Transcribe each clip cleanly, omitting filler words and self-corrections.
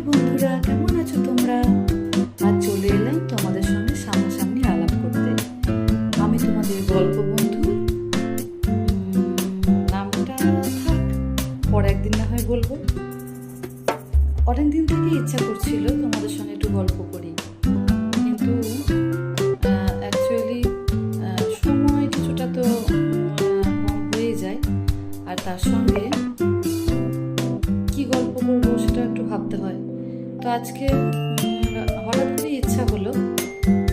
নমস্কার বন্ধুরা, কেমন আছো তোমরা? আজ চলে এলাম তোমাদের সঙ্গে সামনাসামনি আলাপ করতে। আমি তোমাদের গল্প বন্ধু। নামটা থাক, পর একদিন না হয় বলবো। অনেকদিন থেকে ইচ্ছা করছিল তোমাদের সঙ্গে একটু গল্প করি, কিন্তু অ্যাকচুয়ালি সময় কিছুটা তো কম হয়ে যায়, আর তার সঙ্গে কি গল্প করবো সেটা একটু ভাবতে হয়। তো আজকে হঠাৎ করে ইচ্ছা হলো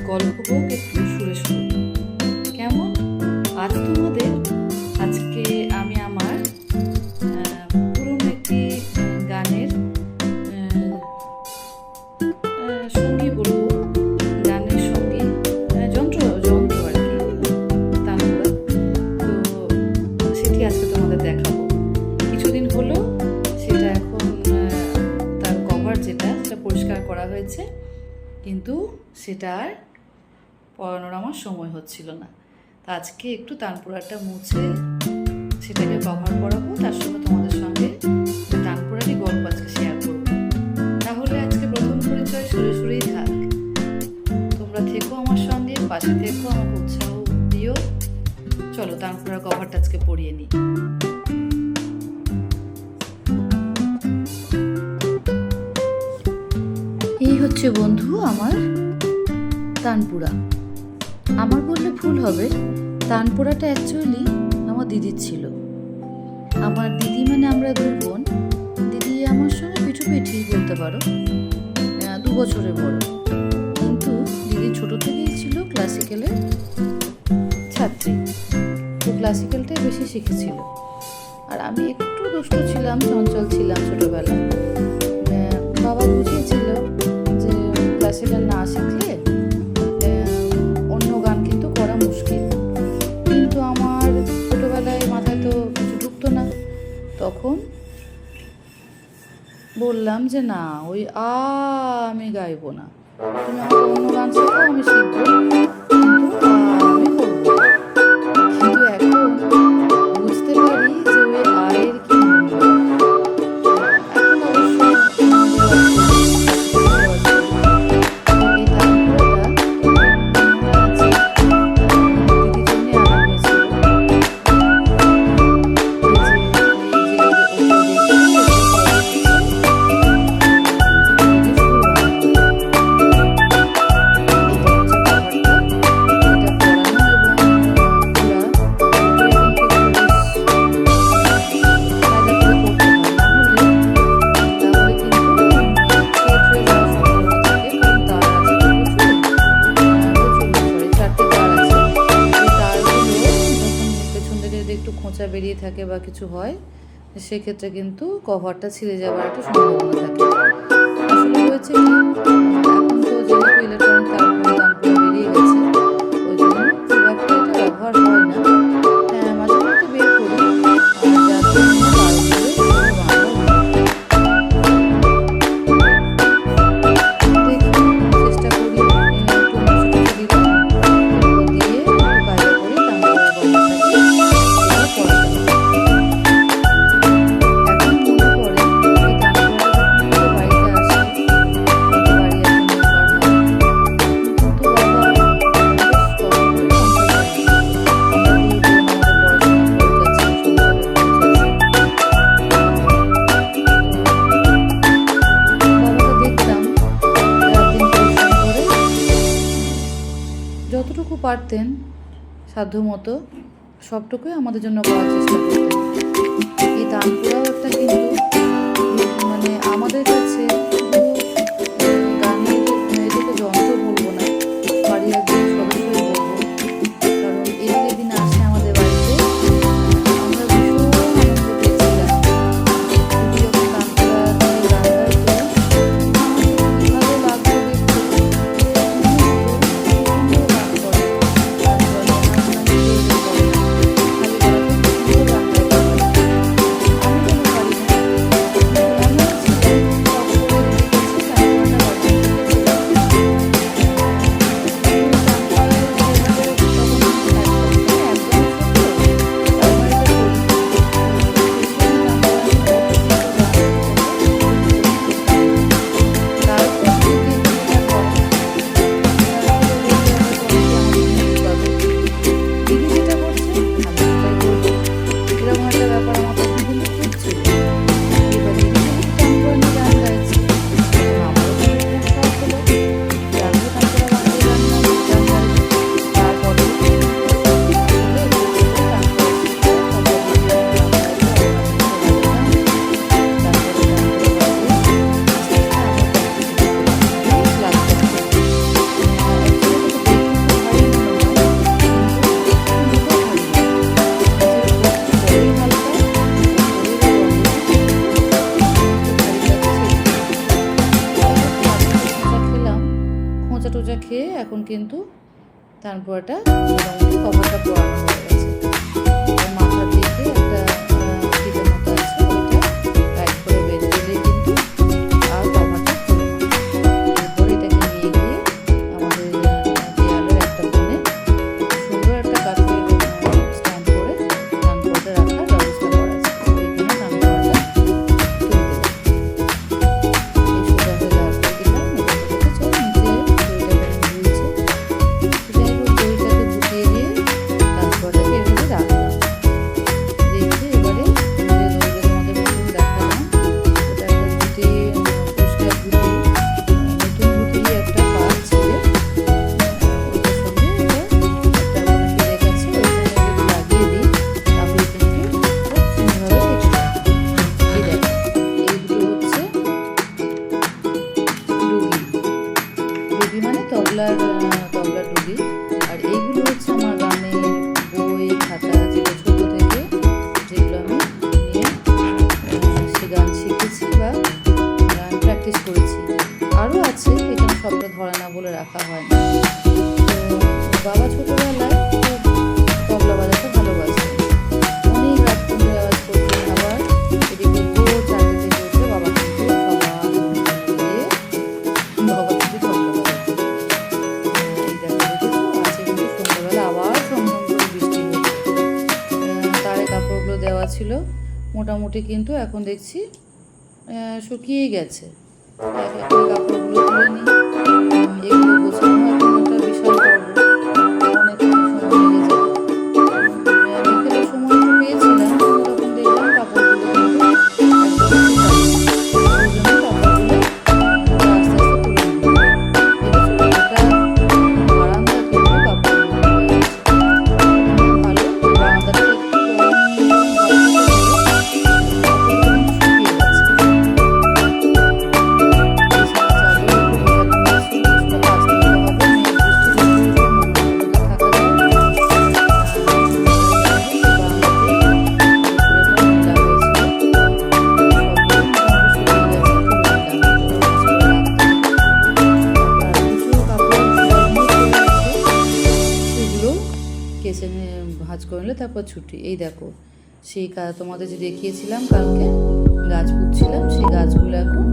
গল্প হোক একটু সুরে সুরে। কেমন? আজ তোমাদের আজকে আমি আমার পুরনো একটি গানের সঙ্গী বলবো, গানের সঙ্গী যন্ত্র যন্ত্র আর কি, তানপুরা। তো সেটি আজকে তোমাদের দেখাবো। কিছুদিন হলো সেটা এখন তার কভার যেটা সেটা পরিষ্কার করা হয়েছে, কিন্তু সেটা আর পরানোর আমার সময় হচ্ছিল না। তা আজকে একটু তানপুরাটা মুছে সেটাকে কভার করাবো, তার সঙ্গে তোমাদের সঙ্গে তানপুরারই গল্প আজকে শেয়ার করবো। তাহলে আজকে প্রথম পরিচয় সুরে সুরেই থাক। তোমরা থেকো আমার সঙ্গে, পাশে থেকো, আমাকে উৎসাহ দিও। চলো তানপুরার কভারটা আজকে পড়িয়ে নিই। এই হচ্ছে বন্ধু আমার তানপুরা। আমার বললে ভুল হবে, তানপুরাটা অ্যাকচুয়ালি আমার দিদির ছিল। আমার দিদি মানে আমরা দুই বোন। দিদি আমার সঙ্গে পিঠুপিঠি বলতে পারো, 2 বছরের বড়। কিন্তু দিদি ছোট থেকেই ছিল ক্লাসিক্যালের ছাত্রী, তো ক্লাসিক্যালটাই বেশি শিখেছিল। আর আমি একটু দুষ্ট ছিলাম, চঞ্চল ছিলাম ছোটবেলায়। বাবা বুঝিয়েছিল যে ক্লাসিক্যাল না শিখলে অন্য গান কিন্তু করা মুশকিল। কিন্তু আমার ছোটবেলায় মাথায় তো কিছু ঢুকতো না। তখন বললাম যে না, ওই আমি গাইবো না, তুমি আমাকে অন্য গান শেখাও, আমি শিখবো, কিন্তু আমি করবো। কিন্তু এখন বুঝতে পারি যে ওই আয়ের কি মূল্য। এখন অবশ্য একটু খোঁচা বেরিয়ে থাকে বা কিছু হয়, সেক্ষেত্রে কিন্তু কভারটা ছিঁড়ে যাওয়ার একটা সম্ভাবনা থাকে। আসলে হয়েছে কি, এখন তো যেহেতু ইলেকট্রনিক তারপরে বেরিয়ে গেছে, ওই জন্য খুব একটা এটা ব্যবহার হয় না। হ্যাঁ, মাঝে মধ্যে বের করি, আর যার জন্য চেষ্টা করি একটু মশলা দিলাম, দিয়ে কায়দা করে যতটুকু পারতেন সাধ্যমতো সবটুকুই আমাদের জন্য করার চেষ্টা করতেন। এই তানপুরাও একটা কিন্তু মানে আমাদের কাছে শুধু গানের এটাকে যন্ত্র বলবো না, বাড়ির একজন সদস্যই বলবো। কারণ এই যেদিন আসে আমাদের বাড়িতে, আমরা ভীষণ আনন্দ পেয়েছিলাম। দিদি যখন তানপুরা গান গাইতো, ভালো লাগতো দেখতে। গান করে খালি কিন্তু তানপুরাটা মোটামুটি কভারটা পরানো হয়ে গেছে। মাথার দিকে একটা ফিতের মতো আছে, ওইটা টাইট করে বেঁধে দিলেই কিন্তু আর কভারটা খুলে না। এরপর এটাকে নিয়ে গিয়ে আমাদের দেয়ালের একটা কোণে সুন্দর একটা কাঠের স্ট্যান্ড করে তানপুরাটা রাখার ব্যবস্থা করা আছে। ওইখানে তানপুরাটা তুলতে হবে। এই সোজা হয়ে দাঁড় করে দিলাম। এবার দেখেছো নিচে দড়িটা কেমন ঝুলছে। যাই হোক, দড়িটাকে গুটিয়ে দিয়ে তানপুরাটাকে এভাবে রাখলাম। রেখে এবারে যে দড়িটা তোমাদের প্রথম দেখালাম, ওটা একটা ধুতি, পরিষ্কার ধুতি, নতুন ধুতিরই একটা পাত ছিলে ওইটার সঙ্গে এটা একটা মানে পেরেক আছে, ওইখানে যদি লাগিয়ে দিই তাহলে কিন্তু খুব সুন্দরভাবে রেখে দেয়। এই দেখো, এই দুটো হচ্ছে ডুগি। ডুগি মানে তবলার ডুগি। আর এইগুলো হচ্ছে আমার গানের বই খাতা, যেগুলো ছোট থেকে যেগুলো আমি নিয়ে সে গান শিখেছি বা গান প্র্যাকটিস করেছি। আরও আছে, এখানে সবটা ধরে না বলে রাখা হয় না। তো বাবা ছোটোবেলায় খুব তবলা বাজাতে ভালোবাসতেন, অনেক রাত পর্যন্ত আওয়াজ করতেন। আবার এদিকে ভোর 4টে থেকে উঠে বাবা কিন্তু সবার দিয়ে বাবা কিন্তু তবলা বাজাতেন। এই দেখো, দেখেছো আছে কিন্তু সন্ধ্যাবেলা আবার ঝমঝম করে বৃষ্টি হচ্ছে। তারে কাপড়গুলো দেওয়া ছিল মোটামুটি, কিন্তু এখন দেখছি শুকিয়ে গেছে। এক এক করে কাপড়গুলো তুলে নিই। এগুলো গোছানো এখন একটা বিশাল পর্ব, অনেক সময় লেগে যায়। বিকেলে সময় একটু পেয়েছিলাম, কিন্তু তখন দেখলাম কাপড়গুলো কিন্তু একদম শুকায়নি। ওই জন্য কাপড়গুলো আস্তে আস্তে তুলে নিই। দেখেছো, এটা বারান্দা কিন্তু কাপড়গুলো হয়ে গেছে। ভালো, বারান্দাটা একটু গরম বাতাসে গেলে কাপড়গুলো কিন্তু শুকিয়ে গেছে। কেচে ভাঁজ করে নিলে তারপর ছুটি। এই দেখো, সেই তোমাদের যে দেখিয়েছিলাম কালকে গাছ পুঁতছিলাম, সেই গাছগুলো এখন